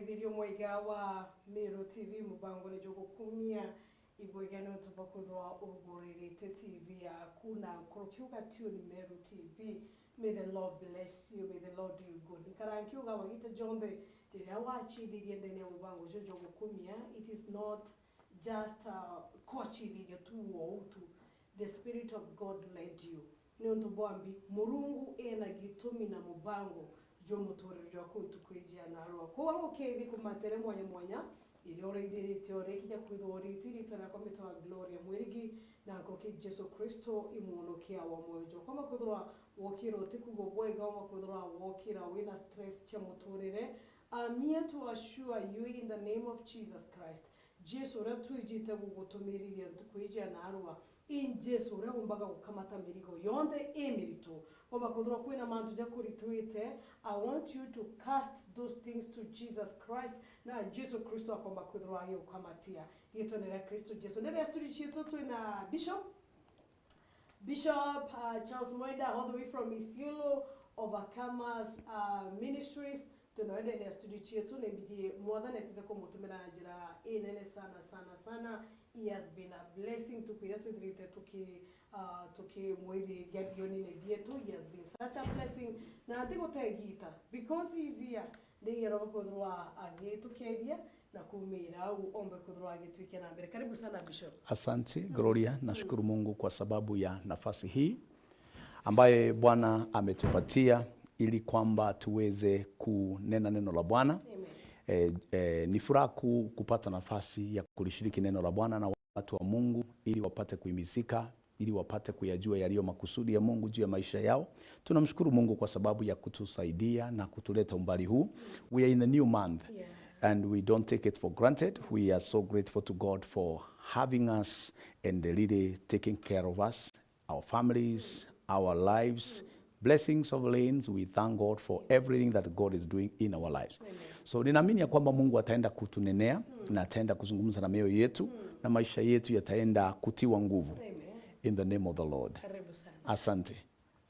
mwithirio mwega wa Mero TV mubango ni Gukumia ibwegano tubakuthwa ugurerete TV ya kuna krokiuga tune Mero TV. May the Lord bless you, may the Lord do you good. Karankiuga wagita jonde diria wachithirie ndene mubango jojo Gukumia. It is not just kochithirie tu tu. The Spirit of God led you. Nionto bwambi murungu ena gitumi na mubango jo mutorero jo kuntu kwijia na arwa ko okethi kumatere mwanya iri oreithirite ore kinya kwithori twirito kwa mitwa Gloria Mwirigi na koke Jesu Kristo imunokia wa moyo kama kuthwa wokiro tikugo bwega wa kuthwa wokira wina stress cha mutorere. I'm here to assure you in the name of Jesus Christ. Jesu ratwijite gugutumiriria tukwijia na arwa in Jesu umbaga gukamata mirigo yonde emirito oba kudura kwina mantu jakuri twite. I want you to cast those things to Jesus Christ na Jesu Kristo akomba kudura yo kamatia yeto nera Kristo Jesu nera studio chito tu na Bishop Charles Mwenda all the way from Isiolo Overcomers Ministries tunaenda ni studio chito ne bije mwana netete ko mutumira ajira enene sana. He has been a blessing to create to mwezi yabioni ne bietu. He has been such a blessing na atiko tegita because he is here de yero kodwa agetu kedia na kumira uombe kodwa agetu ikena mbele. Karibu sana Bishop. Asante Gloria, nashukuru Mungu kwa sababu ya nafasi hii ambaye Bwana ametupatia ili kwamba tuweze kunena neno la Bwana. Ni furaha kupata nafasi ya kulishiriki neno la Bwana na watu wa Mungu ili wapate kuhimizika, ili wapate kuyajua yaliyo makusudi ya Mungu juu ya maisha yao. Tunamshukuru Mungu kwa sababu ya kutusaidia na kutuleta umbali huu. We are in a new month and we don't take it for granted. We are so grateful to God for having us and really taking care of us, our families, our lives. Blessings of lanes, we thank God for everything that God is doing in our lives. So ninaamini ya kwamba Mungu ataenda kutunenea na ataenda kuzungumza na mioyo yetu na maisha yetu yataenda kutiwa nguvu. In the name of the Lord. Asante.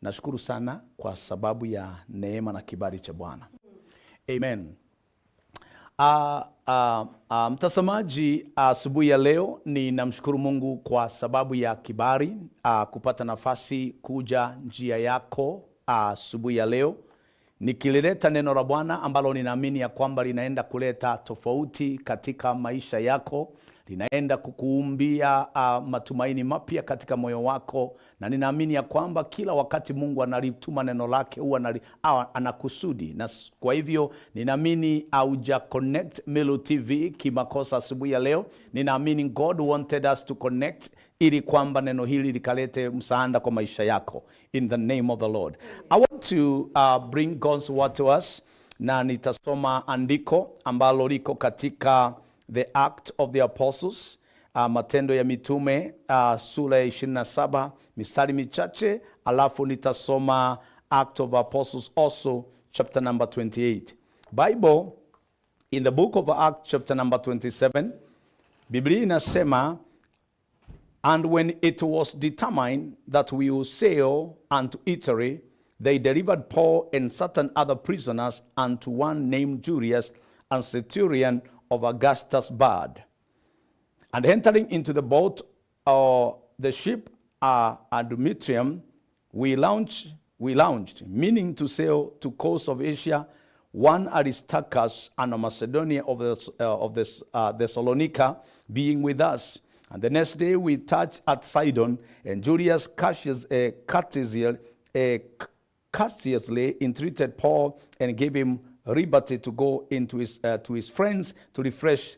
Nashukuru sana kwa sababu ya neema na kibali cha Bwana. Amen. Mtazamaji, asubuhi ya leo ninamshukuru Mungu kwa sababu ya kibali kupata nafasi kuja njia yako asubuhi ya leo nikilileta neno la Bwana ambalo ninaamini ya kwamba linaenda kuleta tofauti katika maisha yako, linaenda kukuumbia matumaini mapya katika moyo wako, na ninaamini ya kwamba kila wakati Mungu analituma neno lake huwa anakusudi. Na kwa hivyo ninaamini auja connect Melo TV kimakosa asubuhi ya leo. Ninaamini God wanted us to connect ili kwamba neno hili likalete msaada kwa maisha yako. In the name of the Lord. I want to bring God's word to us, na nitasoma andiko ambalo liko katika The Act of the Apostles, Matendo ya Mitume, sura ya 27, mistari michache, alafu nitasoma Act of Apostles also, chapter number 28. Bible, in the book of Acts, chapter number 27, Biblia inasema, and when it was determined that we will sail unto Italy, they delivered Paul and certain other prisoners unto one named Julius, and centurion of Augustus' band. And entering into the boat, the ship Adumitium, we launched, meaning to sail to coast of Asia, one Aristarchus and a Macedonia of Thessalonica being with us. And the next day we touched at Sidon, and Julius courteously entreated Paul and gave him liberty to go into to his friends to refresh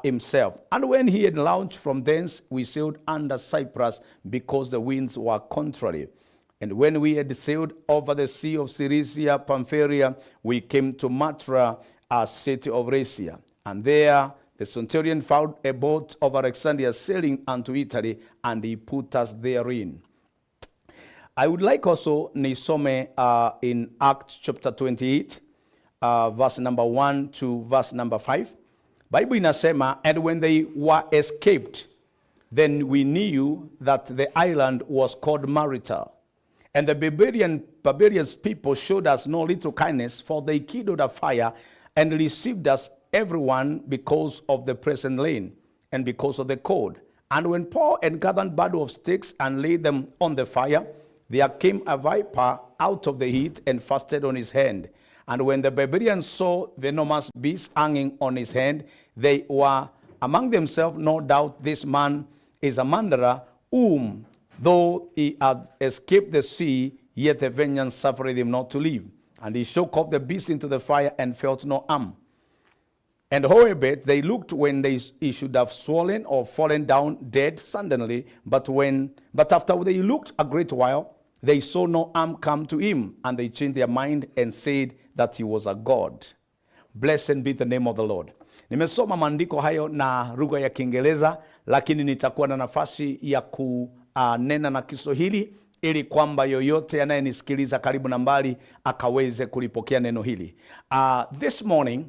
himself. And when he had launched from thence, we sailed under Cyprus because the winds were contrary. And when we had sailed over the sea of Cilicia, Pamphylia, we came to Matra, a city of Racia. And there the centurion found a boat of Alexandria sailing unto Italy, and he put us therein. I would like also nisome in Acts chapter 28, verse number 1 to verse number 5. Bible inasema, and when they were escaped, then we knew that the island was called Marita. And the barbarian people showed us no little kindness, for they kindled a fire and received us everyone because of the present rain and because of the cold. And when Paul had gathered bundle of sticks and laid them on the fire, there came a viper out of the heat and fastened on his hand. And when the barbarians saw venomous beasts hanging on his hand, they were among themselves, no doubt this man is a murderer, whom, though he had escaped the sea, yet the vengeance suffered him not to live. And he shook off the beast into the fire and felt no harm. And howbeit they looked when he should have swollen or fallen down dead suddenly, but after they looked a great while, they saw no harm come to him, and they changed their mind and said that he was a god. Blessed be the name of the Lord. Nimesoma maandiko hayo na lugha ya Kiingereza, lakini nitakuwa na nafasi ya kunena na Kiswahili ili kwamba yoyote anayenisikiliza karibu na mbali akaweze kulipokea neno hili. This morning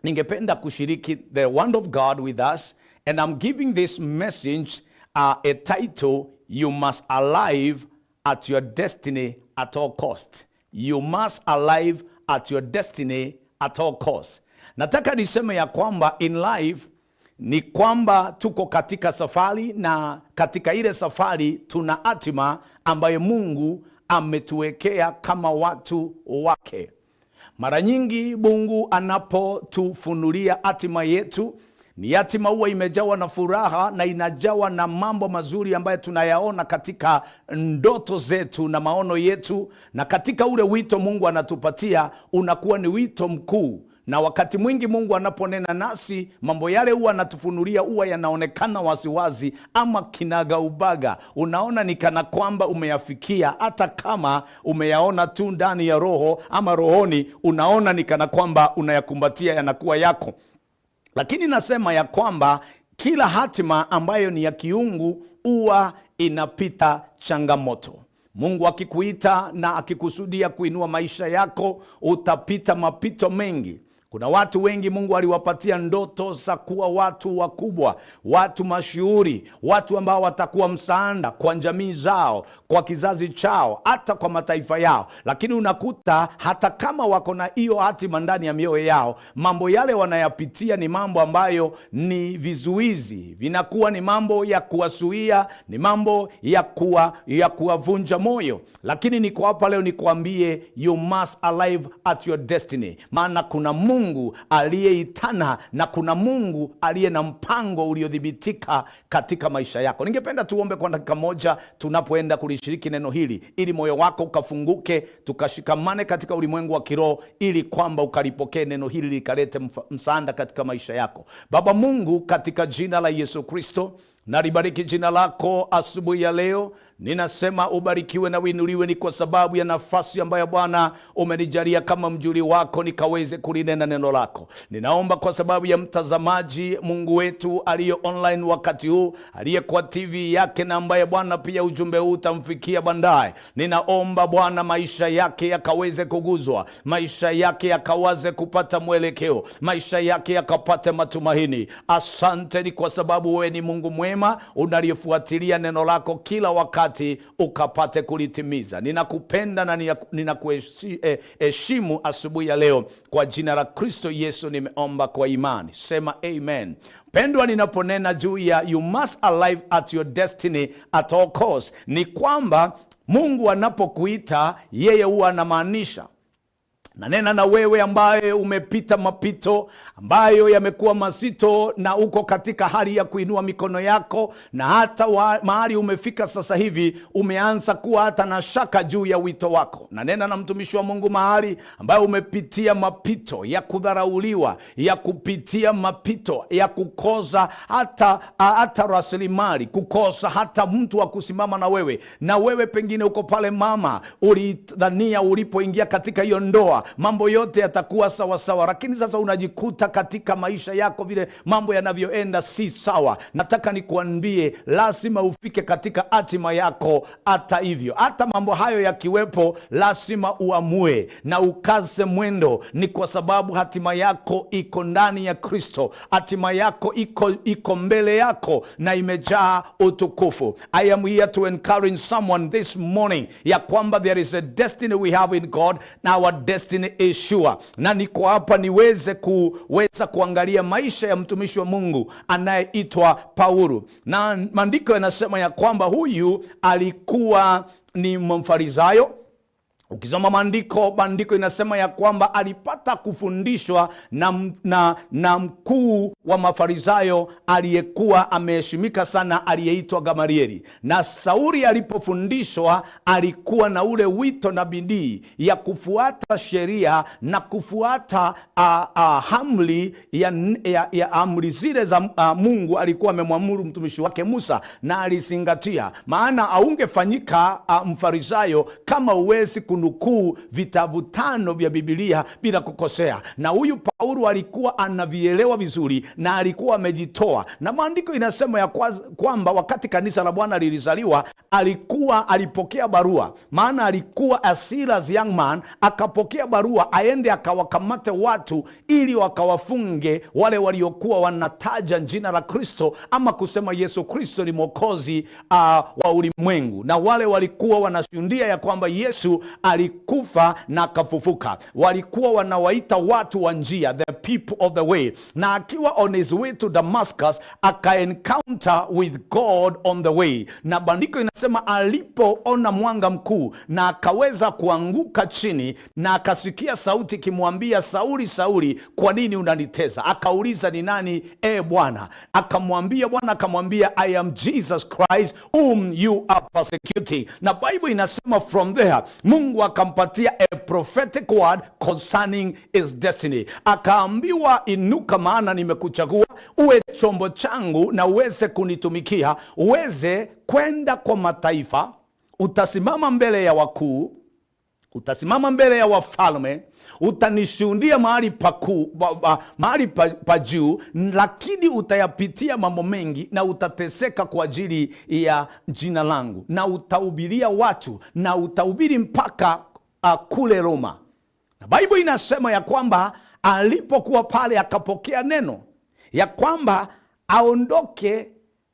ningependa kushiriki the word of God with us, and I'm giving this message a title, You Must Arrive at Your Destiny at All Cost. You must arrive at your destiny at all cost. Nataka niseme ya kwamba in life ni kwamba tuko katika safari, na katika ile safari tuna hatima ambayo Mungu ametuwekea kama watu wake. Mara nyingi Mungu anapotufunulia hatima yetu, ni hatima huwa imejawa na furaha na inajawa na mambo mazuri ambayo tunayaona katika ndoto zetu na maono yetu, na katika ule wito Mungu anatupatia unakuwa ni wito mkuu. Na wakati mwingi Mungu anaponena nasi, mambo yale huwa anatufunulia huwa yanaonekana wasiwazi ama kinagaubaga. Unaona ni kana kwamba umeyafikia, hata kama umeyaona tu ndani ya roho ama rohoni, unaona ni kana kwamba unayakumbatia, yanakuwa yako. Lakini nasema ya kwamba kila hatima ambayo ni ya kiungu huwa inapita changamoto. Mungu akikuita na akikusudia kuinua maisha yako, utapita mapito mengi. Kuna watu wengi Mungu aliwapatia ndoto za kuwa watu wakubwa, watu mashuhuri, watu ambao watakuwa msaada kwa jamii zao, kwa kizazi chao, hata kwa mataifa yao. Lakini unakuta hata kama wako na hiyo hatima ndani ya mioyo yao, mambo yale wanayapitia ni mambo ambayo ni vizuizi, vinakuwa ni mambo ya kuwasuia, ni mambo ya kuwavunja moyo. Lakini niko hapa leo nikuambie, you must arrive at your destiny. Maana kuna Mungu aliyeitana na kuna Mungu aliye na mpango uliodhibitika katika maisha yako. Ningependa tuombe kwa dakika moja tunapoenda kulishiriki neno hili, ili moyo wako ukafunguke, tukashikamane katika ulimwengu wa kiroho, ili kwamba ukalipokee neno hili likalete msaada katika maisha yako. Baba Mungu, katika jina la Yesu Kristo, nalibariki jina lako asubuhi ya leo. Ninasema ubarikiwe na uinuliwe, ni kwa sababu ya nafasi ambayo Bwana umenijalia kama mjuli wako nikaweze kulinena neno lako. Ninaomba kwa sababu ya mtazamaji Mungu wetu aliye online wakati huu, aliye kwa TV yake, na ambaye Bwana pia ujumbe huu utamfikia baadaye. Ninaomba Bwana maisha yake yakaweze kuguzwa, maisha yake yakawaze kupata mwelekeo, maisha yake yakapate matumaini. Asante ni kwa sababu wewe ni Mungu mwema unaliyefuatilia neno lako kila wakati ukapate kulitimiza. Ninakupenda na ninakuheshimu asubuhi ya leo. Kwa jina la Kristo Yesu nimeomba kwa imani. Sema amen. Pendwa, ninaponena juu ya you must arrive at your destiny at all cost, ni kwamba Mungu anapokuita yeye huwa anamaanisha. Nanena na wewe ambaye umepita mapito ambayo yamekuwa mazito, na uko katika hali ya kuinua mikono yako, na hata mahali umefika sasa hivi umeanza kuwa hata na shaka juu ya wito wako. Nanena na mtumishi wa Mungu mahali ambayo umepitia mapito ya kudharauliwa, ya kupitia mapito ya kukosa hata rasilimali, kukosa hata mtu wa kusimama na wewe. Na wewe pengine uko pale mama, ulidhania ulipoingia katika hiyo ndoa mambo yote yatakuwa sawa sawa, lakini sasa unajikuta katika maisha yako vile mambo yanavyoenda si sawa. Nataka nikuambie, lazima ufike katika hatima yako. Hata hivyo, hata mambo hayo yakiwepo, lazima uamue na ukaze mwendo, ni kwa sababu hatima yako iko ndani ya Kristo. Hatima yako iko mbele yako na imejaa utukufu. I am here to encourage someone this morning ya kwamba there is a destiny we have in God, na our destiny destiny is sure. Na niko hapa niweze kuangalia maisha ya mtumishi wa Mungu anayeitwa Paulo. Na maandiko yanasema ya kwamba huyu alikuwa ni Mfarisayo. Ukisoma maandiko inasema ya kwamba alipata kufundishwa na mkuu wa Mafarisayo aliyekuwa ameheshimika sana, aliyeitwa Gamalieli. Na Sauli alipofundishwa alikuwa na ule wito na bidii ya kufuata sheria na kufuata amri ya amri zile za Mungu alikuwa amemwamuru mtumishi wake Musa, na alizingatia. Maana aungefanyika Mfarisayo kama uwezi nukuu vitabu 5 vya Biblia bila kukosea. Na huyu Paulo alikuwa anavielewa vizuri na alikuwa amejitoa. Na maandiko inasema ya kwamba wakati kanisa la Bwana lilizaliwa alipokea barua. Maana alikuwa a serious young man, akapokea barua aende akawakamate watu ili wakawafunge wale waliokuwa wanataja jina la Kristo ama kusema Yesu Kristo ni mwokozi wa ulimwengu, na wale walikuwa wanashuhudia ya kwamba Yesu alikufa na akafufuka. Walikuwa wanawaita watu wa njia, the people of the way. Na akiwa on his way to Damascus aka-encounter with God on the way. Na bandiko inasema alipoona mwanga mkuu na akaweza kuanguka chini na akasikia sauti kimwambia, Sauli, Sauli, kwa nini unanitesa? Akauliza, ni nani Bwana? Bwana akamwambia, I am Jesus Christ whom you are persecuting. Na Bible inasema from there Mungu akampatia a prophetic word concerning his destiny. Akaambiwa, inuka, maana nimekuchagua uwe chombo changu na uweze kunitumikia, uweze kwenda kwa mataifa, utasimama mbele ya wakuu, utasimama mbele ya wafalme, utanishuhudia mahali pa juu, lakini utayapitia mambo mengi na utateseka kwa ajili ya jina langu, na utahubiria watu na utahubiri mpaka kule Roma. Na Bible inasema ya kwamba alipokuwa pale akapokea neno ya kwamba aondoke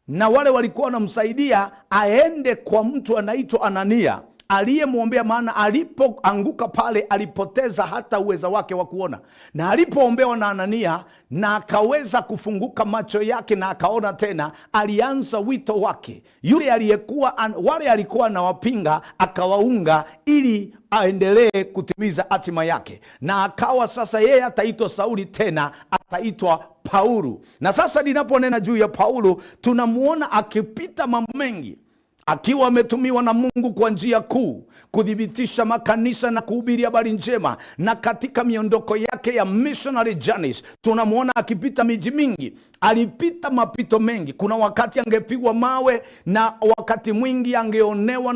na wale walikuwa wanamsaidia aende kwa mtu anaitwa Anania aliyemwombea. Maana alipoanguka pale alipoteza hata uweza wake wa kuona, na alipoombewa na Anania na akaweza kufunguka macho yake na akaona tena, alianza wito wake. Wale alikuwa anawapinga akawaunga ili aendelee kutimiza hatima yake, na akawa sasa yeye ataitwa Sauli tena ataitwa Paulo. Na sasa ninaponena juu ya Paulo, tunamuona akipita mambo mengi, akiwa ametumiwa na Mungu kwa njia kuu kudhibitisha makanisa na kuhubiri habari njema. Na katika miondoko yake ya missionary journeys tunamuona akipita miji mingi, alipita mapito mengi. Kuna wakati angepigwa mawe, na wakati mwingi angeonewa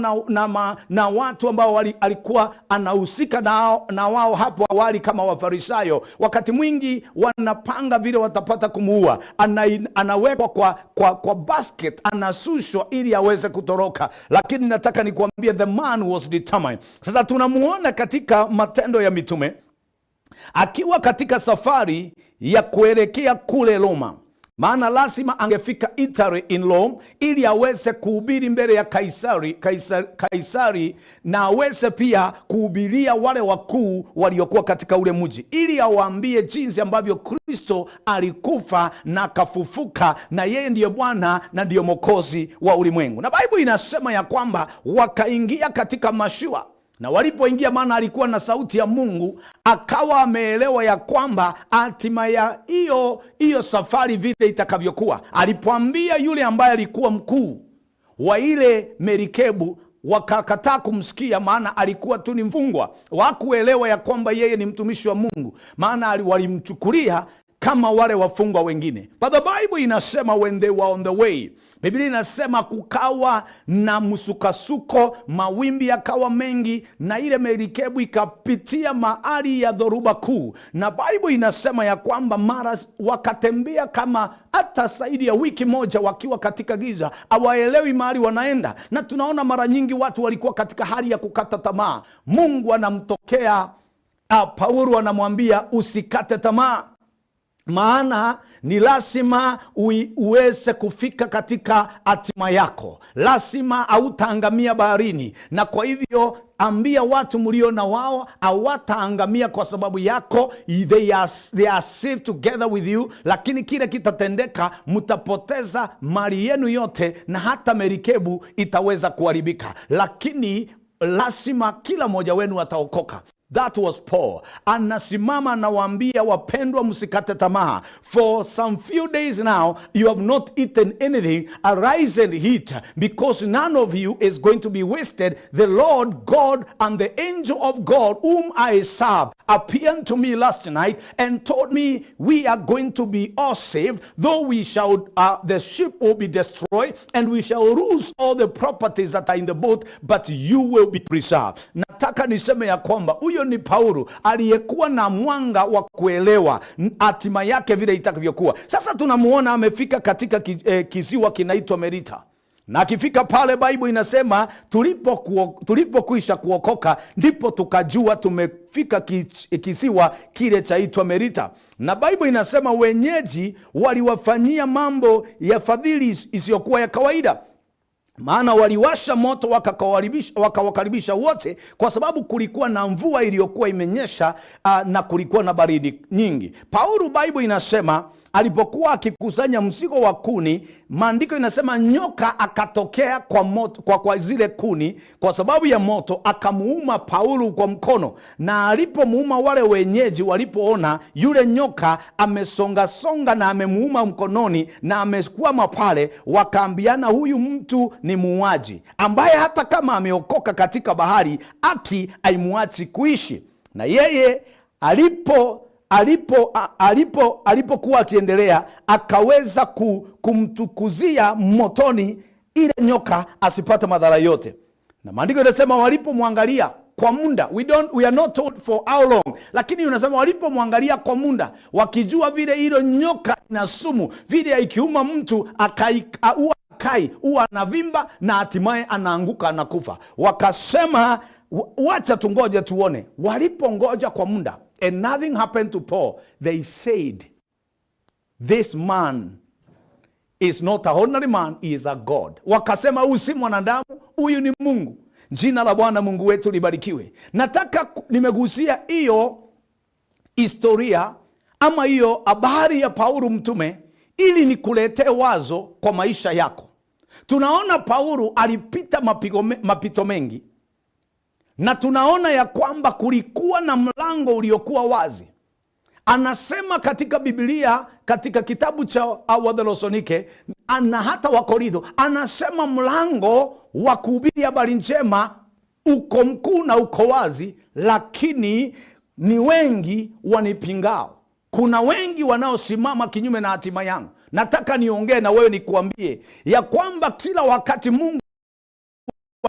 na watu ambao alikuwa anahusika na wao hapo awali kama Wafarisayo. Wakati mwingi wanapanga vile watapata kumuua, anawekwa kwa basket, anasushwa ili aweze kutoroka. Lakini nataka nikuambie, the man was determined. Sasa tunamuona katika Matendo ya Mitume akiwa katika safari ya kuelekea kule Roma. Maana lazima angefika Italy in Rome ili aweze kuhubiri mbele ya Kaisari na aweze pia kuhubiria wale wakuu waliokuwa katika ule mji, ili awaambie jinsi ambavyo Kristo alikufa na akafufuka, na yeye ndiyo Bwana na ndiyo Mwokozi wa ulimwengu. Na Bible inasema ya kwamba wakaingia katika mashua, na walipoingia, maana alikuwa na sauti ya Mungu, akawa ameelewa ya kwamba hatima ya hiyo safari vile itakavyokuwa. Alipoambia yule ambaye alikuwa mkuu wa ile merikebu, wakakataa kumsikia, maana alikuwa tu ni mfungwa. Hawakuelewa ya kwamba yeye ni mtumishi wa Mungu, maana walimchukulia kama wale wafungwa wengine. But the Bible inasema when they were on the way, Biblia inasema kukawa na msukasuko, mawimbi yakawa mengi, na ile merikebu ikapitia mahali ya dhoruba kuu. Na Bible inasema ya kwamba mara wakatembea kama hata zaidi ya wiki moja wakiwa katika giza, hawaelewi mahali wanaenda. Na tunaona mara nyingi watu walikuwa katika hali ya kukata tamaa. Mungu anamtokea Paulo, anamwambia usikate tamaa, maana Ni lazima uweze kufika katika hatima yako. Lazima hautaangamia baharini, na kwa hivyo ambia watu mlio na wao hawataangamia kwa sababu yako. They are safe together with you, lakini kile kitatendeka, mtapoteza mali yenu yote na hata merikebu itaweza kuharibika, lakini lazima kila mmoja wenu ataokoka. That was Paul. Anasimama anawaambia, wapendwa, msikate tamaa. For some few days now you have not eaten anything. Arise and eat, because none of you is going to be wasted. The Lord God and the angel of God whom I serve appeared to me last night and told me, we are going to be all saved, though we shall the ship will be destroyed and we shall lose all the properties that are in the boat, but you will be preserved. Nataka niseme ya kwamba huyo ni Paulo aliyekuwa na mwanga wa kuelewa hatima yake vile itakavyokuwa. Sasa tunamuona amefika katika kisiwa kinaitwa Merita, na akifika pale, Bible inasema tulipokwisha kuokoka ndipo tukajua tumefika kisiwa kile chaitwa Merita. Na Bible inasema wenyeji waliwafanyia mambo ya fadhili isiyokuwa ya kawaida, maana waliwasha moto wakawakaribisha wote, kwa sababu kulikuwa na mvua iliyokuwa imenyesha na kulikuwa na baridi nyingi. Paulo, Bible inasema, alipokuwa akikusanya mzigo wa kuni, maandiko inasema nyoka akatokea kwa moto, kwa zile kuni, kwa sababu ya moto, akamuuma Paulo kwa mkono. Na alipomuuma, wale wenyeji walipoona yule nyoka amesonga na amemuuma mkononi na amekwama pale, wakaambiana, huyu mtu ni muuaji ambaye hata kama ameokoka katika bahari, haki haimuachi kuishi. Na yeye alipokuwa akiendelea, akaweza kumtukuzia motoni ile nyoka asipate madhara yote. Na maandiko yanasema walipomwangalia kwa muda, we are not told for how long, lakini unasema walipomwangalia kwa muda, wakijua vile hilo nyoka ina sumu, vile ikiuma mtu huwa anavimba na hatimaye anaanguka, anakufa. Wakasema, wacha tungoje tuone. Walipongoja kwa muda, and nothing happened to Paul, they said, this man is not a ordinary man, he is a God. Wakasema, huyu si mwanadamu, huyu ni Mungu. Jina la Bwana Mungu wetu libarikiwe. Nataka nimegusia hiyo historia ama hiyo habari ya Paulo mtume ili nikuletee wazo kwa maisha yako. Tunaona Paulo alipita mapito mengi, na tunaona ya kwamba kulikuwa na mlango uliokuwa wazi. Anasema katika Biblia, katika kitabu cha Wathesalonike na hata Wakorintho, anasema mlango wa kuhubiri habari njema uko mkuu na uko wazi, lakini ni wengi wanipingao. Kuna wengi wanaosimama kinyume na hatima yangu. Nataka niongee na wewe, nikuambie ya kwamba kila wakati Mungu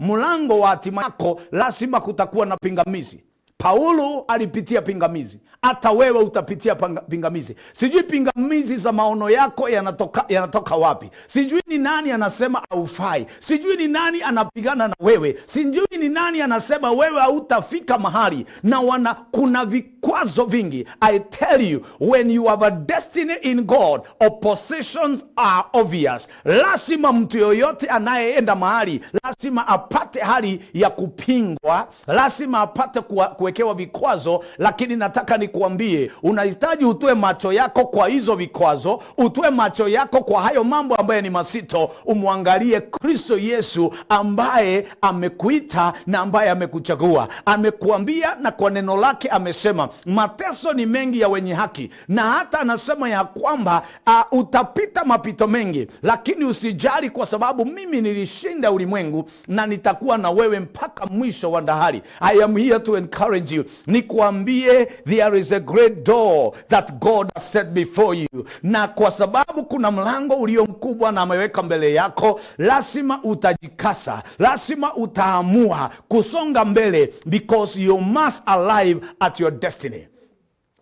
mlango wa hatima yako lazima kutakuwa na pingamizi. Paulo alipitia pingamizi, hata wewe utapitia pingamizi. Sijui pingamizi za maono yako yanatoka wapi. Sijui ni nani anasema haufai. Sijui ni nani anapigana na wewe. Sijui ni nani anasema wewe hautafika mahali, na kuna vikwazo vingi. I tell you, when you have a destiny in God, oppositions are obvious. Lazima mtu yoyote anayeenda mahali lazima apate hali ya kupingwa, lazima apate kuwekewa vikwazo. Lakini nataka nikuambie, unahitaji utoe macho yako kwa hizo vikwazo, utoe macho yako kwa hayo mambo ambayo ni masito, umwangalie Kristo Yesu ambaye amekuita na ambaye amekuchagua. Amekuambia na kwa neno lake amesema, mateso ni mengi ya wenye haki, na hata anasema ya kwamba utapita mapito mengi, lakini usijali, kwa sababu mimi nilishinda ulimwengu na nitakuwa na wewe mpaka mwisho wa dahari. I am here to encourage you. Nikuambie, there is a great door that God has set before you, na kwa sababu kuna mlango ulio mkubwa na ameweka mbele yako, lazima utajikasa, lazima utaamua kusonga mbele, because you must arrive at your destiny.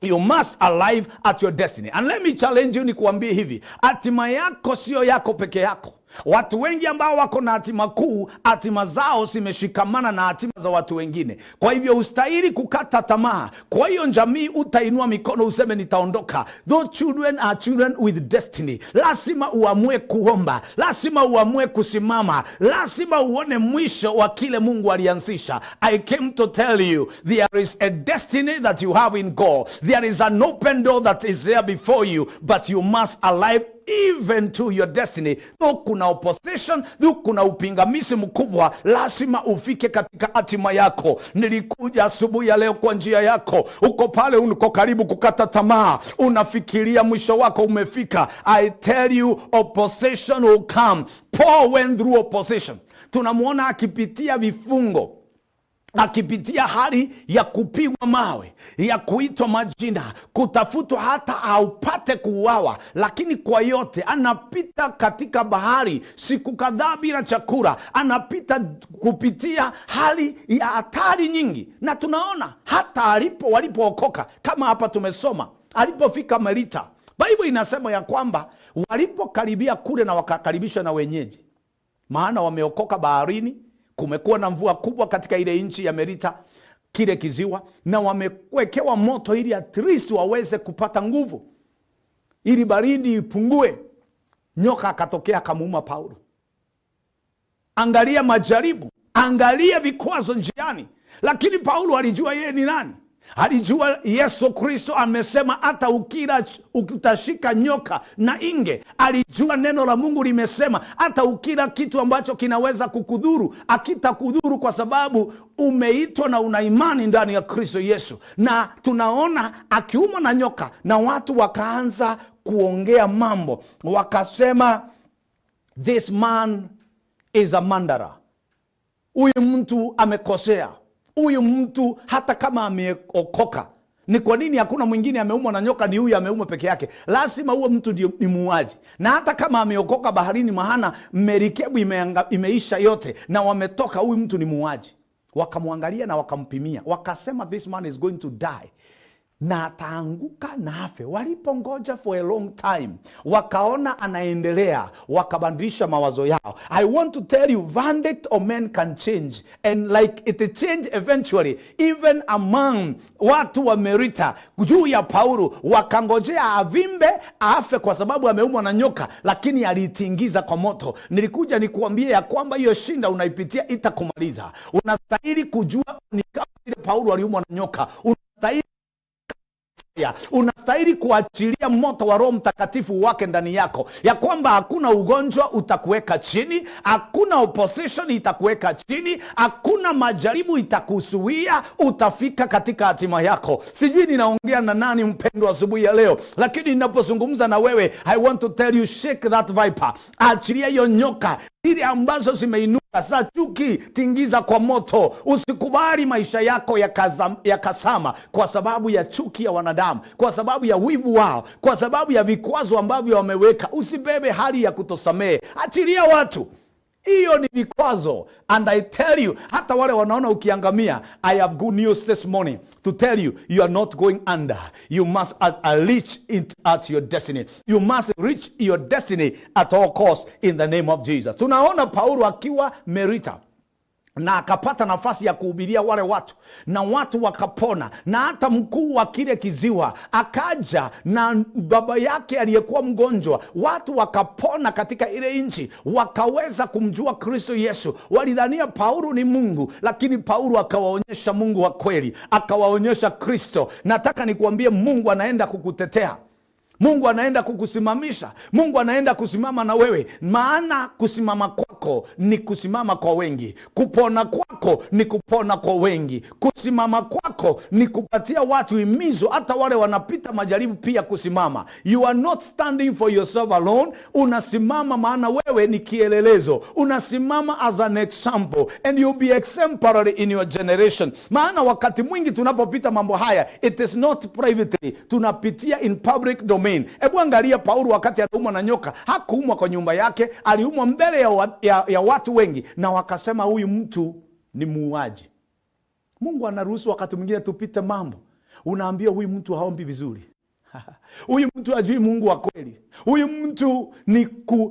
You must arrive at your destiny. And let me challenge you, nikuambie hivi, hatima yako sio yako peke yako. Watu wengi ambao wako na hatima kuu, hatima zao zimeshikamana na hatima za watu wengine. Kwa hivyo ustahili kukata tamaa. Kwa hiyo jamii utainua mikono useme nitaondoka. Those children are children with destiny. Lazima uamue kuomba, lazima uamue kusimama, lazima uone mwisho wa kile Mungu alianzisha. I came to tell you there is a destiny that you have in God. There is an open door that is there before you, but you must alive even to your destiny. Though kuna opposition, though kuna upingamizi mkubwa, lazima ufike katika hatima yako. Nilikuja asubuhi ya leo kwa njia yako. Uko pale uko karibu kukata tamaa, unafikiria mwisho wako umefika. I tell you, opposition will come. Paul went through opposition. Tunamuona akipitia vifungo, akipitia hali ya kupigwa mawe, ya kuitwa majina, kutafutwa hata aupate kuuawa. Lakini kwa yote anapita katika bahari siku kadhaa bila chakula, anapita kupitia hali ya hatari nyingi. Na tunaona hata walipookoka, kama hapa tumesoma, alipofika Merita, Biblia inasema ya kwamba walipokaribia kule na wakakaribishwa na wenyeji, maana wameokoka baharini. Kumekuwa na mvua kubwa katika ile nchi ya Merita, kile kiziwa, na wamewekewa moto ili at least waweze kupata nguvu, ili baridi ipungue. Nyoka akatokea akamuuma Paulo. Angalia majaribu, angalia vikwazo njiani, lakini Paulo alijua yeye ni nani. Alijua Yesu Kristo amesema hata utashika nyoka na inge. Alijua neno la Mungu limesema hata ukila kitu ambacho kinaweza kukudhuru, akitakudhuru kwa sababu umeitwa na una imani ndani ya Kristo Yesu. Na tunaona akiumwa na nyoka, na watu wakaanza kuongea mambo, wakasema this man is a murderer. Huyu mtu amekosea. Huyu mtu hata kama ameokoka, ni kwa nini hakuna mwingine ameumwa na nyoka, ni huyu ameumwa peke yake? Lazima huyo mtu ndio ni muuaji. Na hata kama ameokoka baharini, mahana merikebu imeisha yote na wametoka, huyu mtu ni muuaji. Wakamwangalia na wakampimia, wakasema this man is going to die, na ataanguka na afe. Walipongoja for a long time, wakaona anaendelea, wakabadilisha mawazo yao. I want to tell you, verdict of men can change, and like it change eventually, even among watu wa Merita juu ya Paulo. Wakangojea avimbe afe kwa sababu ameumwa na nyoka, lakini alitingiza kwa moto. Nilikuja nikuambie ya kwamba hiyo shinda unaipitia itakumaliza. Unastahili kujua ni kama vile Paulo aliumwa na nyoka. Unastahili kuachilia moto wa Roho Mtakatifu wake ndani yako, ya kwamba hakuna ugonjwa utakuweka chini, hakuna opposition itakuweka chini, hakuna majaribu itakusuia, utafika katika hatima yako. Sijui ninaongea na nani mpendwa asubuhi ya leo, lakini ninapozungumza na wewe, I want to tell you, shake that viper. Achilia hiyo nyoka zile ambazo zimeinuka za chuki, tingiza kwa moto. Usikubali maisha yako yakasama kwa sababu ya chuki ya wanadamu, kwa sababu ya wivu wao, kwa sababu ya vikwazo ambavyo wameweka. Usibebe hali ya kutosamehe. Achilia watu. Hiyo ni vikwazo. And I tell you, hata wale wanaona ukiangamia, I have good news this morning to tell you, you are not going under. You must reach at your destiny. You must reach your destiny at all costs in the name of Jesus. Tunaona Paulo akiwa Merita na akapata nafasi ya kuhubiria wale watu, na watu wakapona. Na hata mkuu wa kile kiziwa akaja na baba yake aliyekuwa mgonjwa. Watu wakapona katika ile nchi, wakaweza kumjua Kristo Yesu. Walidhania Paulo ni Mungu, lakini Paulo akawaonyesha Mungu wa kweli, akawaonyesha Kristo. Nataka nikuambie, Mungu anaenda kukutetea. Mungu anaenda kukusimamisha. Mungu anaenda kusimama na wewe. Maana kusimama kwako ni kusimama kwa wengi. Kupona kwako ni kupona kwa wengi. Kusimama kwako ni kupatia watu himizo, hata wale wanapita majaribu pia kusimama. You are not standing for yourself alone. Unasimama maana wewe ni kielelezo. Unasimama as an example, and you'll be exemplary in your generation. Maana wakati mwingi tunapopita mambo haya, it is not privately, tunapitia in public domain. Ebu angalia Paulo wakati aliumwa na nyoka. Hakuumwa kwa nyumba yake, aliumwa mbele ya watu wengi, na wakasema huyu mtu ni muuaji. Mungu anaruhusu wakati mwingine tupite mambo. Unaambia huyu mtu haombi vizuri, Huyu mtu ajui Mungu wa kweli. Huyu mtu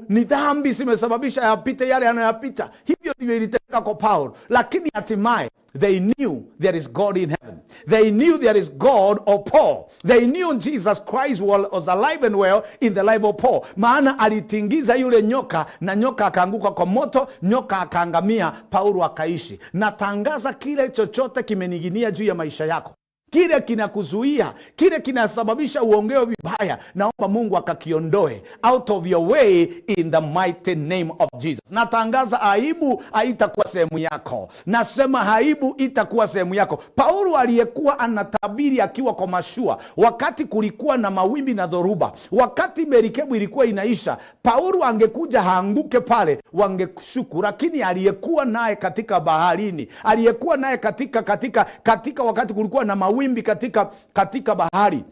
ni dhambi zimesababisha yapite yale anayoyapita. Hivyo ndivyo ilitendeka kwa Paulo, lakini hatimaye they knew there is God in heaven. They knew there is God of Paul. They knew Jesus Christ was alive and well in the life of Paul. Maana alitingiza yule nyoka na nyoka akaanguka kwa moto, nyoka akaangamia, Paulo akaishi. Natangaza kile chochote kimeniginia juu ya maisha yako, kile kinakuzuia, kile kinasababisha uongeo vibaya, naomba Mungu akakiondoe out of your way in the mighty name of Jesus. Natangaza aibu haitakuwa sehemu yako. Nasema aibu itakuwa sehemu yako. Paulo aliyekuwa anatabiri akiwa kwa mashua, wakati kulikuwa na mawimbi na dhoruba, wakati merikebu ilikuwa inaisha, Paulo angekuja haanguke pale, wangeshuku. Lakini aliyekuwa naye katika baharini, aliyekuwa naye katika wakati kulikuwa na mawimbi katika bahari,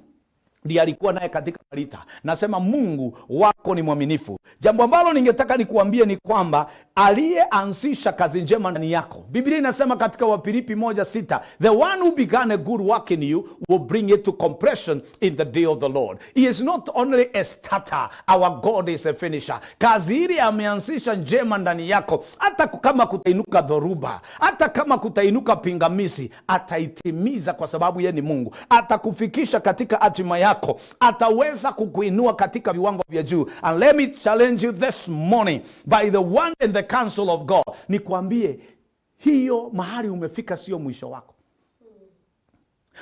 ndiye alikuwa naye katika Marita. Nasema Mungu wako ni mwaminifu. Jambo ambalo ningetaka nikuambie ni kwamba aliyeanzisha kazi njema ndani yako, Biblia inasema katika Wafilipi 1:6, the one who began a good work in you will bring it to completion in the day of the Lord. He is not only a starter, our God is a finisher. Kazi ile ameanzisha njema ndani yako, hata kama kutainuka dhoruba, hata kama kutainuka pingamizi, ataitimiza kwa sababu yeye ni Mungu. Atakufikisha katika hatima yako, ataweza kukuinua katika viwango vya juu. And let me challenge you this morning by the one and the counsel of God. Nikwambie, hiyo mahali umefika sio mwisho wako.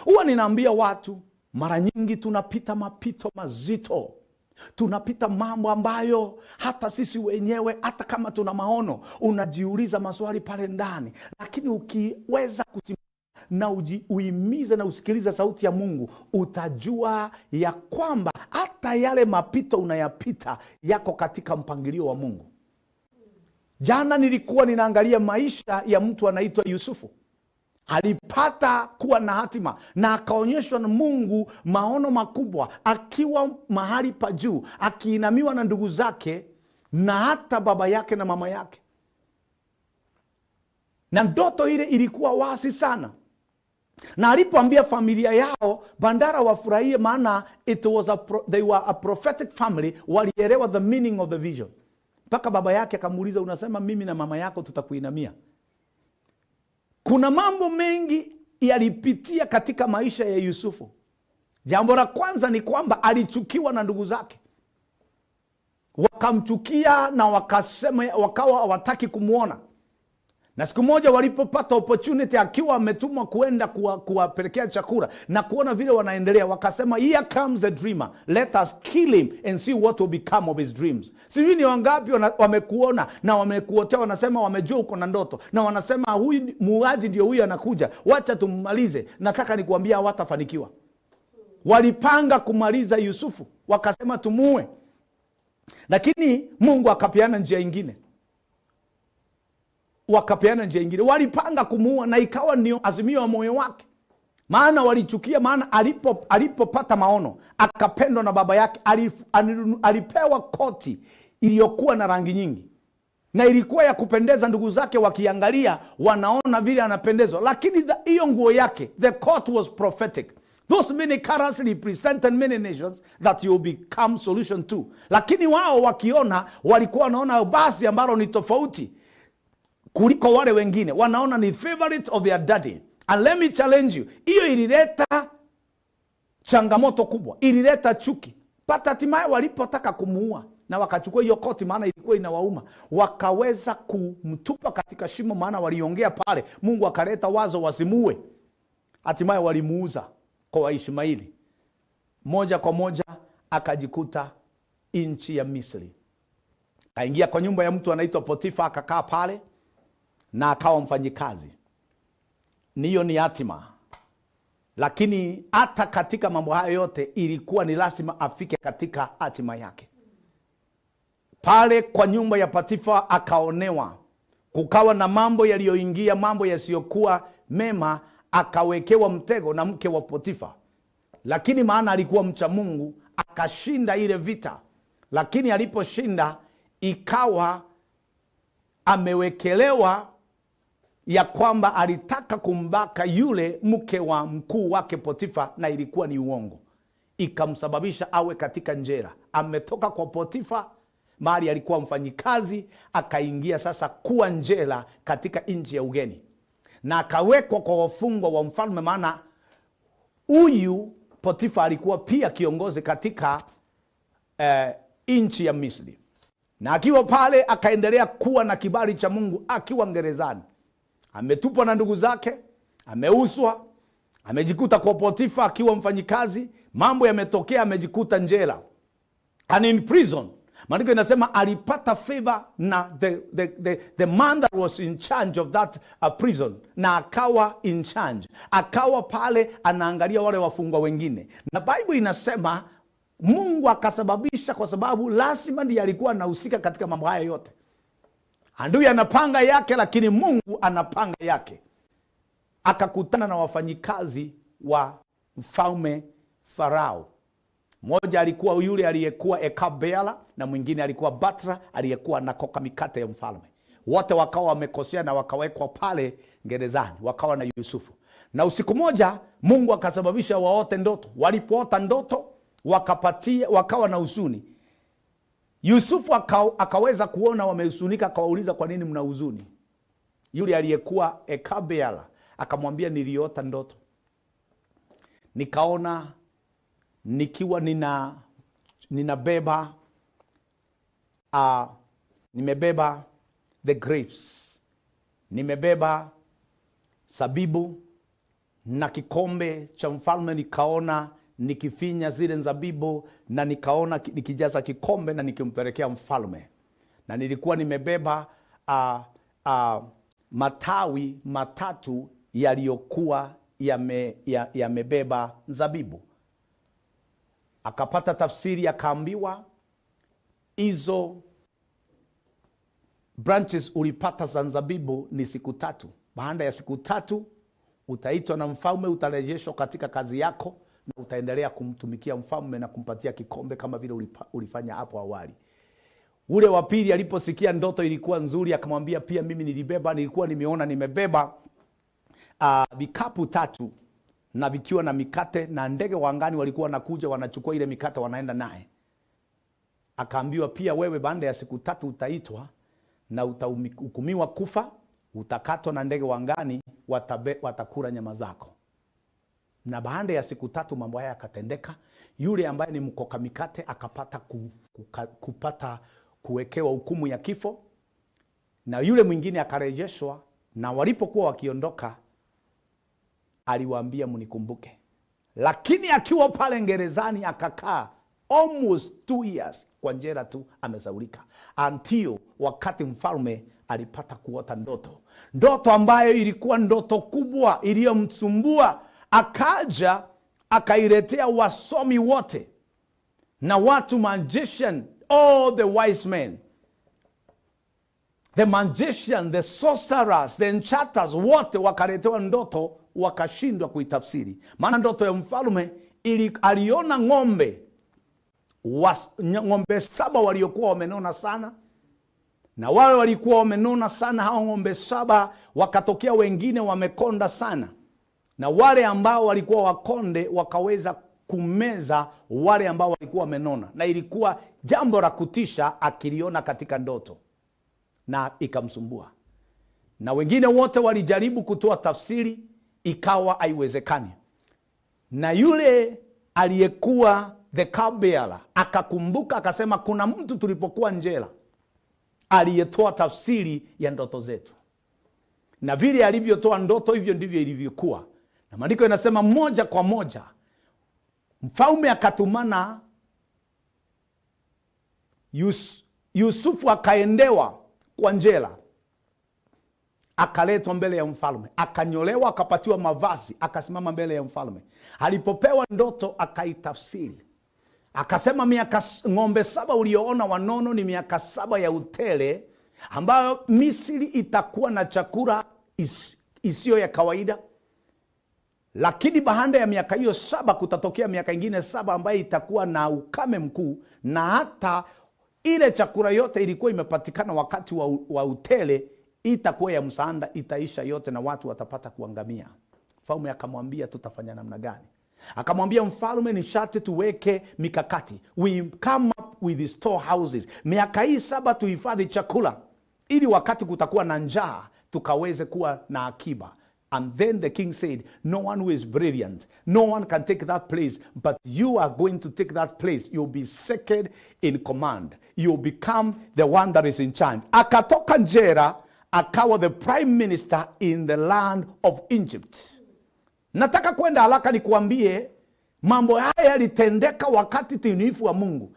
Huwa ninaambia watu, mara nyingi tunapita mapito mazito, tunapita mambo ambayo hata sisi wenyewe, hata kama tuna maono, unajiuliza maswali pale ndani. Lakini ukiweza kusimama na uimize na usikilize sauti ya Mungu, utajua ya kwamba hata yale mapito unayapita yako katika mpangilio wa Mungu. Jana nilikuwa ninaangalia maisha ya mtu anaitwa Yusufu. Alipata kuwa na hatima na akaonyeshwa na Mungu maono makubwa, akiwa mahali pa juu, akiinamiwa na ndugu zake na hata baba yake na mama yake. Na ndoto ile ilikuwa wazi sana. Na alipoambia familia yao bandara wafurahie, maana they were a prophetic family, walielewa the meaning of the vision. Mpaka baba yake akamuuliza, unasema mimi na mama yako tutakuinamia? Kuna mambo mengi yalipitia katika maisha ya Yusufu. Jambo la kwanza ni kwamba alichukiwa na ndugu zake. Wakamchukia na wakawa hawataki kumuona. Na siku moja walipopata opportunity, akiwa ametumwa kuenda kuwapelekea chakula na kuona vile wanaendelea, wakasema, here comes the dreamer, let us kill him and see what will become of his dreams. Sijui ni wangapi wamekuona na wamekuotea, wanasema wamejua uko na ndoto, na wanasema huyu muuaji ndio huyu anakuja, wacha tummalize. Nataka nikuambia hawatafanikiwa. Walipanga kumaliza Yusufu, wakasema tumuue, lakini Mungu akapeana njia nyingine. Walipanga kumuua na ikawa ni azimio ya moyo wake. Maana walichukia, maana alipopata maono, akapendwa na baba yake, alipewa koti iliyokuwa na rangi nyingi. Na ilikuwa ya kupendeza, ndugu zake wakiangalia wanaona vile anapendezwa. Lakini hiyo nguo yake, the coat was prophetic. Those many colors represented many nations that you become solution to. Lakini wao wakiona, walikuwa wanaona basi ambalo ni tofauti kuliko wale wengine, wanaona ni favorite of their daddy. And let me challenge you, hiyo ilileta changamoto kubwa, ilileta chuki. Pata hatimaye walipotaka kumuua na wakachukua hiyo koti, maana ilikuwa inawauma, wakaweza kumtupa katika shimo, maana waliongea pale. Mungu akaleta wazo wasimue. Hatimaye walimuuza kwa Waishmaeli. Moja kwa moja akajikuta nchi ya Misri. Kaingia kwa nyumba ya mtu anaitwa Potifa, akakaa pale na akawa mfanyikazi. Niyo ni hatima. Lakini hata katika mambo hayo yote ilikuwa ni lazima afike katika hatima yake. Pale kwa nyumba ya Potifa akaonewa. Kukawa na mambo yaliyoingia, mambo yasiyokuwa mema, akawekewa mtego na mke wa Potifa. Lakini maana alikuwa mcha Mungu, akashinda ile vita. Lakini aliposhinda, ikawa amewekelewa ya kwamba alitaka kumbaka yule mke wa mkuu wake Potifa, na ilikuwa ni uongo. ikamsababisha awe katika njera. Ametoka kwa Potifa, mahali alikuwa mfanyikazi, akaingia sasa kuwa njera katika nchi ya ugeni, na akawekwa kwa wafungwa wa mfalme. Maana huyu Potifa alikuwa pia kiongozi katika nchi ya Misri, na akiwa pale akaendelea kuwa na kibali cha Mungu akiwa gerezani. Ametupwa na ndugu zake, ameuswa, amejikuta kwa Potifa akiwa mfanyikazi, mambo yametokea, amejikuta njera and in prison. Maandiko inasema alipata favor na the man that was in charge of that prison, na akawa in charge, akawa pale anaangalia wale wafungwa wengine. Na Bible inasema Mungu akasababisha, kwa sababu lazima ndiye alikuwa anahusika katika mambo haya yote. Adui anapanga yake, lakini Mungu anapanga yake. Akakutana na wafanyikazi wa mfalme Farao. Mmoja alikuwa yule aliyekuwa ekabeala, na mwingine alikuwa batra aliyekuwa nakoka mikate ya mfalme. Wote wakawa wamekosea na wakawekwa pale gerezani, wakawa na Yusufu. Na usiku moja Mungu akasababisha waote ndoto. Walipoota ndoto wakawa na huzuni. Yusufu akaweza kuona wamehuzunika, akawauliza, kwa nini mna huzuni? Yule aliyekuwa ekabeala akamwambia, niliota ndoto, nikaona nikiwa nimebeba the grapes, nimebeba zabibu na kikombe cha mfalme. Nikaona nikifinya zile zabibu, na nikaona nikijaza kikombe na nikimpelekea mfalme, na nilikuwa nimebeba matawi matatu yaliyokuwa yamebeba zabibu. Akapata tafsiri, akaambiwa, hizo branches ulipata za zabibu ni siku 3. Baada ya siku 3 utaitwa na mfalme, utarejeshwa katika kazi yako, na utaendelea kumtumikia mfalme na kumpatia kikombe kama vile ulifanya hapo awali. Ule wa pili aliposikia ndoto ilikuwa nzuri, akamwambia pia, mimi nilikuwa nimeona nimebeba vikapu 3 na vikiwa na mikate, na ndege wa angani walikuwa wanakuja wanachukua ile mikate wanaenda naye. Akaambiwa pia, wewe baada ya siku 3 utaitwa na utahukumiwa kufa, utakatwa na ndege wa angani watakula nyama zako. Na baada ya siku 3 mambo haya yakatendeka. Yule ambaye ni mkoka mikate akapata kupata kuwekewa hukumu ya kifo, na yule mwingine akarejeshwa. Na walipokuwa wakiondoka, aliwaambia, mnikumbuke. Lakini akiwa pale gerezani akakaa almost 2 years kwa njera tu, amesaulika, until wakati mfalme alipata kuota ndoto ambayo ilikuwa ndoto kubwa iliyomsumbua. Akaja akailetea wasomi wote na watu magician, all the wise men, the magician, the sorcerers, the enchanters, wote wakaletewa ndoto, wakashindwa kuitafsiri. Maana ndoto ya mfalme aliona ng'ombe 7 waliokuwa wamenona sana, na wale walikuwa wamenona sana, hao ng'ombe 7 wakatokea wengine wamekonda sana, na wale ambao walikuwa wakonde wakaweza kumeza wale ambao walikuwa wamenona. Na ilikuwa jambo la kutisha akiliona katika ndoto, na ikamsumbua. Na wengine wote walijaribu kutoa tafsiri, ikawa haiwezekani. Na yule aliyekuwa the cupbearer akakumbuka, akasema, kuna mtu tulipokuwa njela aliyetoa tafsiri ya ndoto zetu, na vile alivyotoa ndoto hivyo ndivyo ilivyokuwa. Na maandiko yanasema moja kwa moja mfalme akatumana Yusufu, akaendewa kwa njela, akaletwa mbele ya mfalme, akanyolewa, akapatiwa mavazi, akasimama mbele ya mfalme. Alipopewa ndoto akaitafsiri, akasema, ng'ombe 7 ulioona wanono ni miaka 7 ya utele, ambayo Misri itakuwa na chakula isiyo ya kawaida. Lakini baada ya miaka hiyo 7 kutatokea miaka ingine 7 ambayo itakuwa na ukame mkuu, na hata ile chakula yote ilikuwa imepatikana wakati wa utele itakuwa ya msaada, itaisha yote na watu watapata kuangamia. Mfalme akamwambia, tutafanya namna gani? Akamwambia mfalme, ni sharti tuweke mikakati. We come up with the storehouses. Miaka hii 7 tuhifadhi chakula, ili wakati kutakuwa na njaa tukaweze kuwa na akiba. And then the king said, no one who is brilliant, no one can take that place, but you are going to take that place. You'll be second in command. You'll become the one that is in charge. Akatoka njera, akawa the prime minister in the land of Egypt. Nataka kwenda haraka nikuambie, mambo haya yalitendeka wakati tiinifu wa Mungu.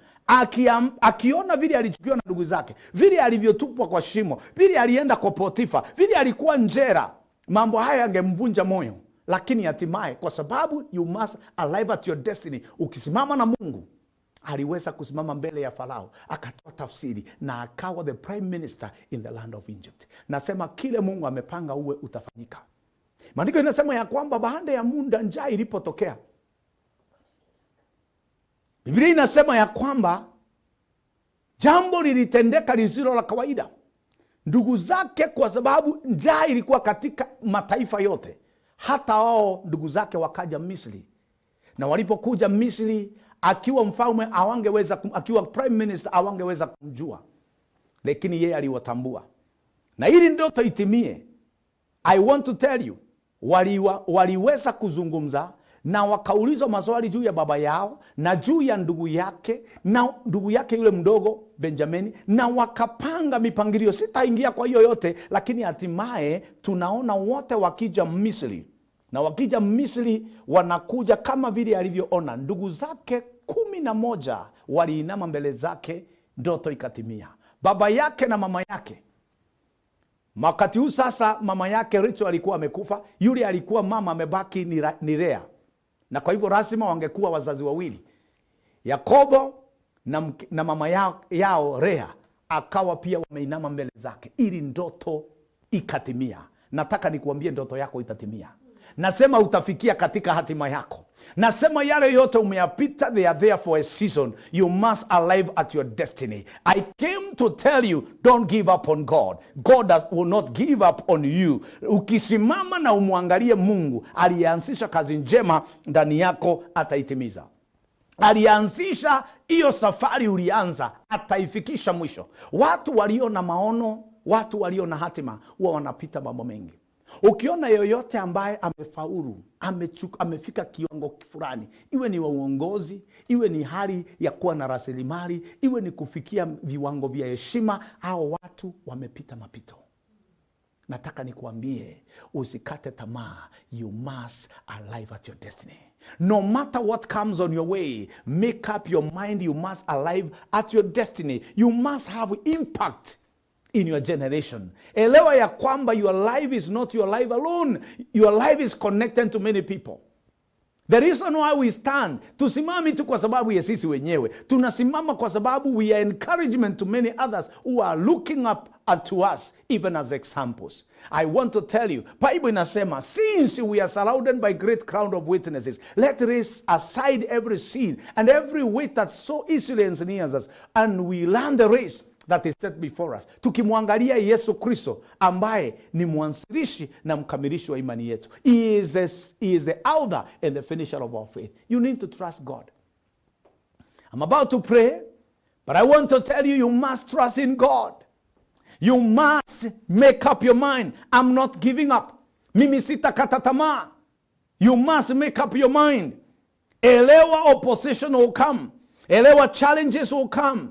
Akiona vile alichukiwa na ndugu zake, vile alivyotupwa kwa shimo, vile alienda kwa Potifa, vile alikuwa njera, mambo haya yangemvunja moyo. Lakini hatimaye, kwa sababu you must arrive at your destiny, ukisimama na Mungu, aliweza kusimama mbele ya Farao, akatoa tafsiri na akawa the prime minister in the land of Egypt. Nasema kile Mungu amepanga uwe utafanyika. Maandiko inasema ya kwamba baada ya muda njaa ilipotokea, Biblia inasema ya kwamba jambo lilitendeka lisilo la kawaida. Ndugu zake, kwa sababu njaa ilikuwa katika mataifa yote, hata wao ndugu zake wakaja Misri. Na walipokuja Misri, akiwa mfalme hawangeweza, akiwa prime minister hawangeweza kumjua, lakini yeye aliwatambua. Na ili ndoto itimie, I want to tell you, waliweza kuzungumza na wakaulizwa maswali juu ya baba yao na juu ya ndugu yake na ndugu yake yule mdogo Benjamini, na wakapanga mipangilio. Sitaingia kwa hiyo yote, lakini hatimaye tunaona wote wakija Misri. Na wakija Misri wanakuja kama vile alivyoona. Ndugu zake 11 waliinama mbele zake, ndoto ikatimia. Baba yake na mama yake. Wakati huu sasa mama yake Rachel alikuwa amekufa, yule alikuwa mama amebaki ni Lea. Na kwa hivyo rasima wangekuwa wazazi wawili. Yakobo na mama yao Lea akawa pia wameinama mbele zake, ili ndoto ikatimia. Nataka nikuambie ndoto yako itatimia. Nasema utafikia katika hatima yako. Nasema yale yote umeyapita, they are there for a season. You must arrive at your destiny. I came to tell you, don't give up on God. God will not give up on you. Ukisimama na umwangalie Mungu, alianzisha kazi njema ndani yako, ataitimiza. Alianzisha hiyo safari ulianza, ataifikisha mwisho. Watu walio na maono, watu walio na hatima, huwa wanapita mambo mengi. Ukiona yoyote ambaye amefaulu, amefika kiwango fulani, iwe ni wa uongozi, iwe ni hali ya kuwa na rasilimali, iwe ni kufikia viwango vya heshima, hao watu wamepita mapito. Nataka nikuambie, usikate tamaa. You must arrive at your destiny. No matter what comes on your way, make up your mind, you must arrive at your destiny. You must have impact in your generation. Elewa ya kwamba your life is not your life alone. Your life is connected to many people. The reason why we stand, tusimami tu kwa sababu ya sisi wenyewe. Tunasimama kwa sababu we are encouragement to many others who are looking up to us, even as examples. I want to tell you, Bible inasema, since we are surrounded by great crowd of witnesses, let us aside every sin and every weight that so easily ensnares us, and we learn the race that is set before us. Tukimwangalia Yesu Kristo ambaye ni mwanzilishi na mkamilishi wa imani yetu. He is the author and the finisher of our faith. You need to trust God. I'm about to pray, but I want to tell you, you must trust in God. You must make up your mind. I'm not giving up. Mimi sitakata tamaa. You must make up your mind. Elewa opposition will come. Elewa challenges will come.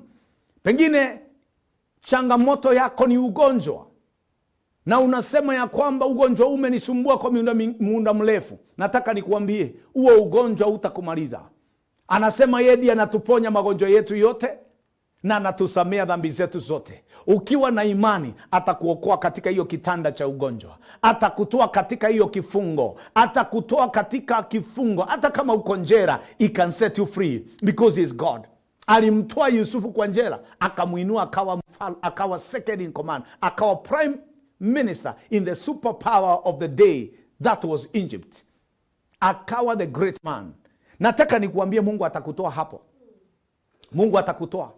Pengine changamoto yako ni ugonjwa, na unasema ya kwamba ugonjwa umenisumbua kwa muda mrefu. Nataka nikuambie, huo ugonjwa utakumaliza. Anasema yeye anatuponya magonjwa yetu yote na anatusamea dhambi zetu zote. Ukiwa na imani, atakuokoa katika hiyo kitanda cha ugonjwa, atakutoa katika hiyo kifungo, atakutoa katika kifungo. Hata kama uko njera, he can set you free because he is God. Alimtoa Yusufu kwa njera, akamuinua akawa second in command, akawa prime minister in the superpower of the day that was Egypt. Akawa the great man. Nataka nikuambie, Mungu atakutoa hapo. Mungu atakutoa.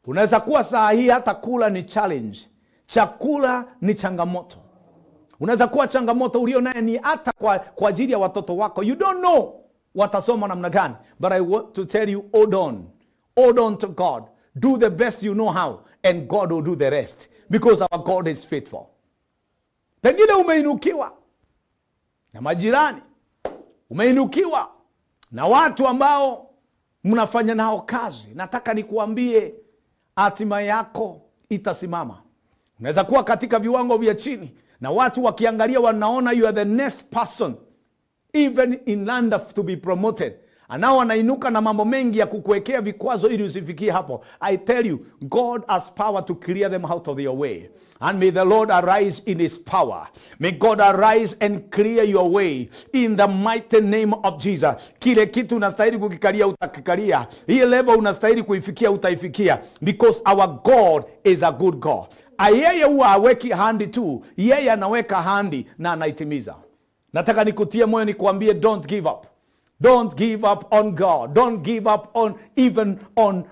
Unaweza kuwa saa hii hata kula ni challenge. Chakula ni changamoto. Unaweza kuwa changamoto ulio naye ni hata kwa ajili ya watoto wako. You don't know. watasoma namna gani? But I want to tell you, hold on to God, do the best you know how, and God will do the rest, because our God is faithful. Pengine umeinukiwa na majirani, umeinukiwa na watu ambao mnafanya nao kazi. Nataka nikuambie, hatima yako itasimama. Unaweza kuwa katika viwango vya chini, na watu wakiangalia wanaona you are the next person even in land to be promoted. Anao wanainuka na mambo mengi ya kukuwekea vikwazo ili usifikie hapo. I tell you, God has power to clear them out of your way. And may the Lord arise in his power. May God arise and clear your way in the mighty name of Jesus. Kile kitu unastahili kukikalia utakikalia. Hii level unastahili kuifikia utaifikia. Because our God is a good God. Yeye huwa haweki handi tu, yeye anaweka handi na anaitimiza. Nataka nikutie moyo nikuambie, don't give up. Don't give up on God. Don't give up on even on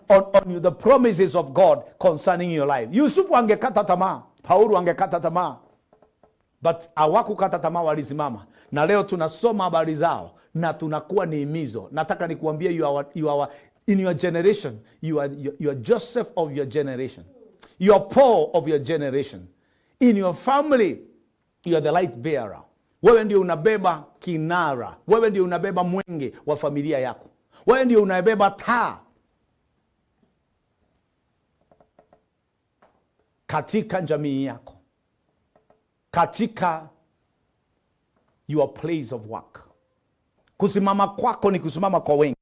the promises of God concerning your life. Yusufu angekata tamaa, Paulo angekata tamaa, but hawakukata tamaa, walisimama. Na leo tunasoma habari zao na tunakuwa ni himizo. Nataka nikuambie, you are in your generation, you are Joseph of your generation. You are Paul of your generation. In your family, you are the light bearer. Wewe ndio unabeba kinara. Wewe ndio unabeba mwenge wa familia yako. Wewe ndio unabeba taa katika jamii yako, katika your place of work. Kusimama kwako ni kusimama kwa wengi.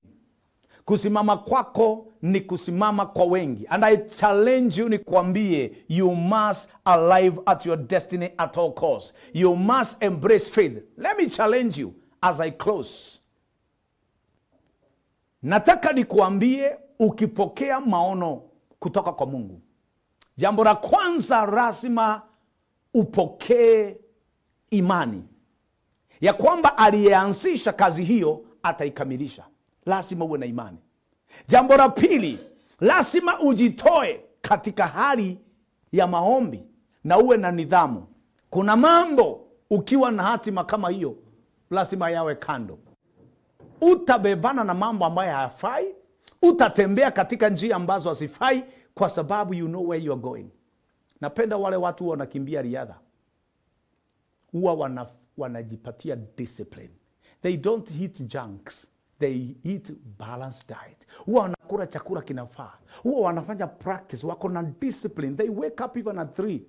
Kusimama kwako ni kusimama kwa wengi. And I challenge you, nikwambie, you must arrive at your destiny at all costs. You must embrace faith. Let me challenge you as I close. Nataka nikuambie, ukipokea maono kutoka kwa Mungu, jambo la kwanza lazima upokee imani ya kwamba aliyeanzisha kazi hiyo ataikamilisha. Lazima uwe na imani. Jambo la pili, lazima ujitoe katika hali ya maombi na uwe na nidhamu. Kuna mambo ukiwa na hatima kama hiyo lazima yawe kando. Utabebana na mambo ambayo hayafai, utatembea katika njia ambazo hazifai, kwa sababu you know where you are going. Napenda wale watu wanakimbia riadha, huwa wanajipatia discipline. They don't eat junks. They eat balanced diet. Huwa wanakula chakula kinafaa. Huwa wanafanya practice, wako na discipline. They wake up even at 3.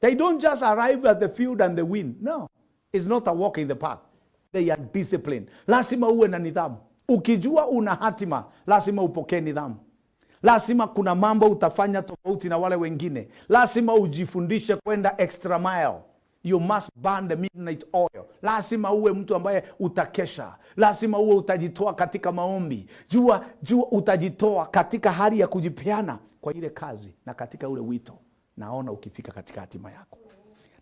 They don't just arrive at the field and they win. No, it's not a walk in the park. They are disciplined. Lazima uwe na nidhamu. Ukijua una hatima, lazima upokee nidhamu. Lazima kuna mambo utafanya tofauti na wale wengine. Lazima ujifundishe kwenda extra mile. You must burn the midnight oil. Lazima uwe mtu ambaye utakesha. Lazima uwe utajitoa katika maombi. Jua utajitoa katika hali ya kujipeana kwa ile kazi na katika ule wito. Naona ukifika katika hatima yako.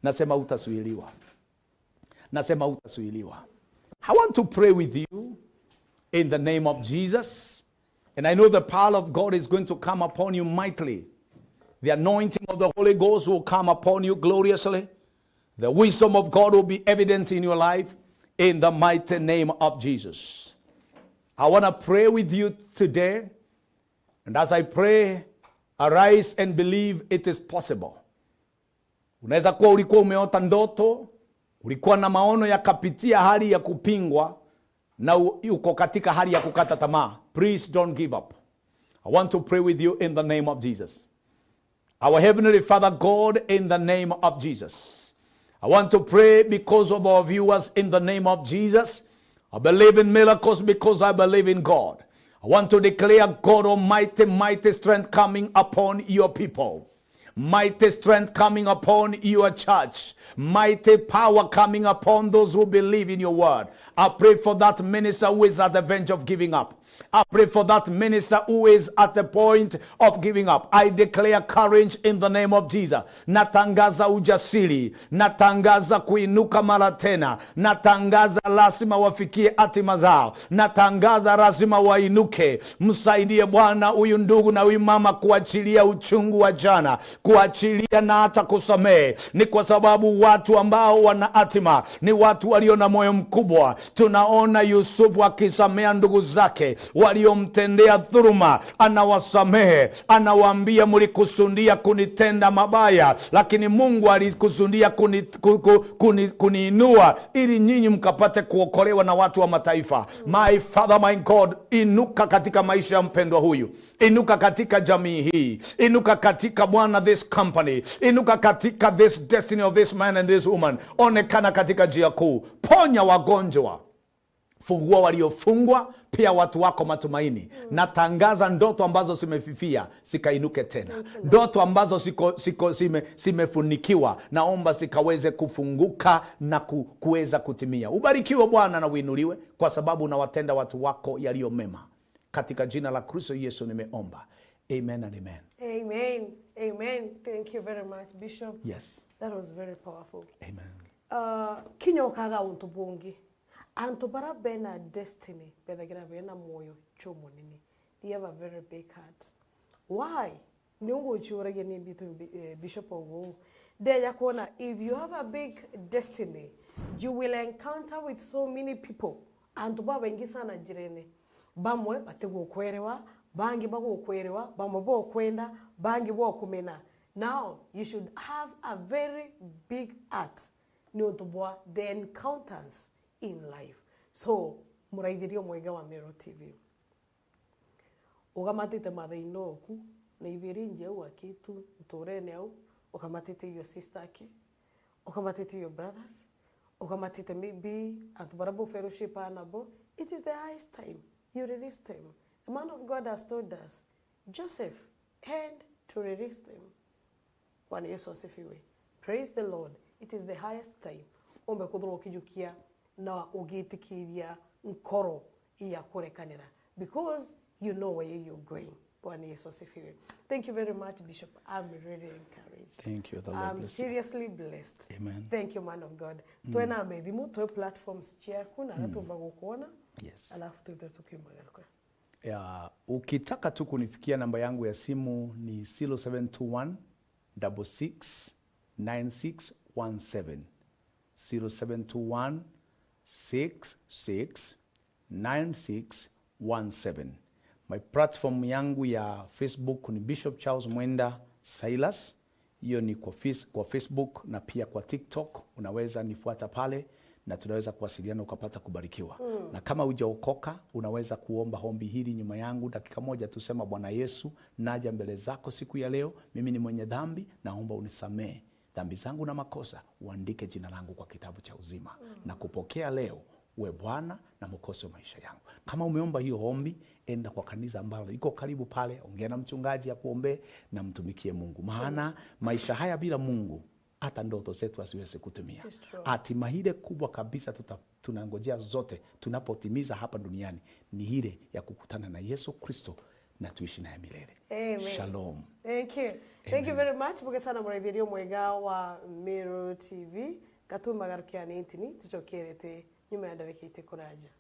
Nasema utasuiliwa. Nasema utasuiliwa. I want to pray with you in the name of Jesus. And I know the power of God is going to come upon you mightily. The anointing of the Holy Ghost will come upon you gloriously. The wisdom of God will be evident in your life in the mighty name of Jesus. I want to pray with you today. And as I pray, arise and believe it is possible. Unaweza kuwa ulikuwa umeota ndoto, ulikuwa na maono yakapitia hali ya kupingwa, na uko katika hali ya kukata tamaa. Please don't give up. I want to pray with you in the name of Jesus. Our Heavenly Father God, in the name of Jesus. I want to pray because of our viewers in the name of Jesus. I believe in miracles because I believe in God. I want to declare, God Almighty, mighty strength coming upon your people. Mighty strength coming upon your church. Mighty power coming upon those who believe in your word. I pray for that minister who is at the verge of giving up. I pray for that minister who is at the point of giving up. I declare courage in the name of Jesus. Natangaza ujasiri. Natangaza kuinuka mara tena. Natangaza lazima wafikie hatima zao. Natangaza lazima wainuke. Msaidie Bwana huyu ndugu na huyu mama kuachilia uchungu wa jana, kuachilia na hata kusamehe. Ni kwa sababu watu ambao wana hatima ni watu walio na moyo mkubwa. Tunaona Yusufu akisamea ndugu zake waliomtendea dhuluma, anawasamehe, anawaambia mlikusudia kunitenda mabaya, lakini Mungu alikusudia kuniinua ili nyinyi mkapate kuokolewa na watu wa mataifa. My Father, my God, inuka katika maisha ya mpendwa huyu, inuka katika jamii hii, inuka katika Bwana this company, inuka katika this destiny of this man and this woman. Onekana katika njia kuu, ponya wagonjwa, fungua waliofungwa, pia watu wako matumaini. Natangaza ndoto ambazo zimefifia zikainuke tena. Ndoto ambazo zimefunikiwa, naomba zikaweze kufunguka na kuweza kutimia. Ubarikiwe Bwana na uinuliwe, kwa sababu unawatenda watu wako yaliyo mema. Katika jina la Kristo Yesu nimeomba. Amen and amen. Amen. Amen. Thank you very much, Bishop. Yes. That was very powerful. Amen. Kinyo kaga untubungi. Anto bara bena destiny, bedagira bena moyo chomo nini. They have a very big heart. Why? Nungu chura geni between Bishop Ogo. There yakona, if you have a big destiny, you will encounter with so many people. Anto baba ingisa na jirene. Bamwe batego kwerewa, bangi bago kwerewa, bamwe bo kwenda, bangi bo kumena. Now, you should have a very big heart. Nyotoboa the encounters in life. So, muraithirio mwega wa Mero TV. Ugamatite mathina oku na iviri njeu akitu nturene au, ugamatite your sister aki, ugamatite your brothers, ugamatite maybe atubarabo fellowship anabo. It is the highest time you release them. The man of God has told us, Joseph, and to release them. Bwana Yesu asifiwe. Praise the Lord. It is the highest time. Ombe kudhuru kijukia na ugitikiria nkoro iya kurekanira. Because you know where you're going. Bwana Yesu asifiwe. Thank you very much, Bishop. I'm really encouraged. Thank you. The Lord I'm seriously blessed. Amen. Thank you, man of God. Tuena medhimu, tuwe platforms chiaku na ratu mbago kuona. Yes. Alafu tuwe tukimagalukwe. Ukitaka tu kunifikia, namba yangu ya simu ni 0721 66 9617. 0721 66 9617. My platform yangu ya Facebook ni Bishop Charles Mwenda Silas. Hiyo ni kwa Facebook na pia kwa TikTok. Unaweza nifuata pale na tunaweza kuwasiliana ukapata kubarikiwa. Na kama hujaokoka, unaweza kuomba ombi hili nyuma yangu dakika moja, tusema: Bwana Yesu, naja mbele zako siku ya leo. Mimi ni mwenye dhambi, naomba unisamee dhambi zangu na makosa, uandike jina langu kwa kitabu cha uzima na kupokea leo uwe Bwana na Mwokozi wa maisha yangu. Kama umeomba hiyo ombi, enda kwa kanisa ambalo iko karibu pale, ongea na mchungaji akuombe na mtumikie Mungu. Maana maisha haya bila Mungu, hata ndoto zetu asiweze kutimia. Hatima ile kubwa kabisa tunangojea zote tunapotimiza hapa duniani ni ile ya kukutana na Yesu Kristo na tuishi naye milele. Amen. Shalom. Thank you. Amen. Thank you very much. Buke sana muraithirio mwega wa Mero TV. Katumba garukia nintini tuchokerete nyuma ya dariki ite kuraja.